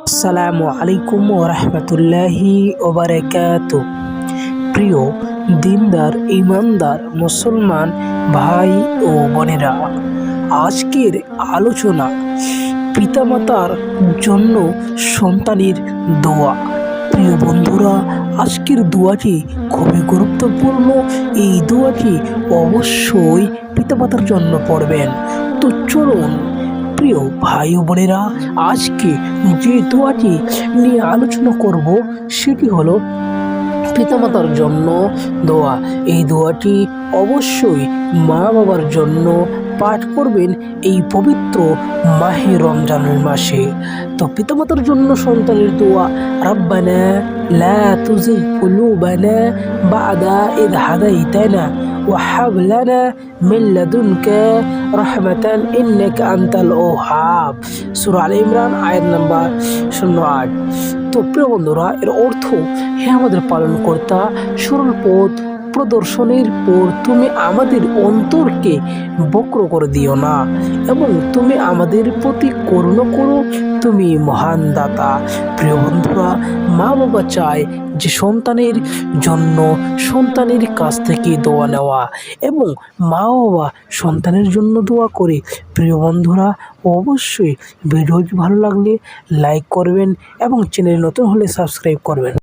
আসসালামু আলাইকুম ওরহমতুল্লাহি ওবারাকাতু। প্রিয় দিনদার ইমানদার মুসলমান ভাই ও বোনেরা, আজকের আলোচনা পিতামাতার জন্য সন্তানের দোয়া। প্রিয় বন্ধুরা, আজকের দোয়াটি খুবই গুরুত্বপূর্ণ। এই দোয়াটি অবশ্যই পিতামাতার জন্য পড়বেন। তো চলুন প্রিয় ভাই ও বোনেরা, আজকে যে দোয়াটি নিয়ে আলোচনা করব সেটি হলো পিতামাতার জন্য দোয়া। এই দোয়াটি অবশ্যই মা বাবার জন্য পাঠ করবেন এই পবিত্র মাহে রমজানের মাসে। তো পিতামাতার জন্য সন্তানের দোয়া: রাব্বানা লা তুজিগ কুলুবানা বা'দা ইয হাদাইতানা ওয়া হাব লানা মিন লাদুনকা রাহমাতান ইন্নাকা আনতাল ওয়াহ্হাব। সূরা আলে ইমরান আয়াত নাম্বার 08। তো প্রিয় বন্ধুরা, এর অর্থ: হে আমাদের পালনকর্তা, সরল পথ প্রদর্শনের পর তুমি আমাদের অন্তরকে বক্র করে দিও না এবং তুমি আমাদের প্রতি করুণা করো, তুমি মহান দাতা। প্রিয় বন্ধুরা, মা বাবা চায় যে সন্তানের জন্য সন্তানের কাছ থেকে দোয়া নেওয়া এবং মা বাবা সন্তানের জন্য দোয়া করে। প্রিয় বন্ধুরা, অবশ্যই ভিডিওটি ভালো লাগলে লাইক করবেন এবং চ্যানেল নতুন হলে সাবস্ক্রাইব করবেন।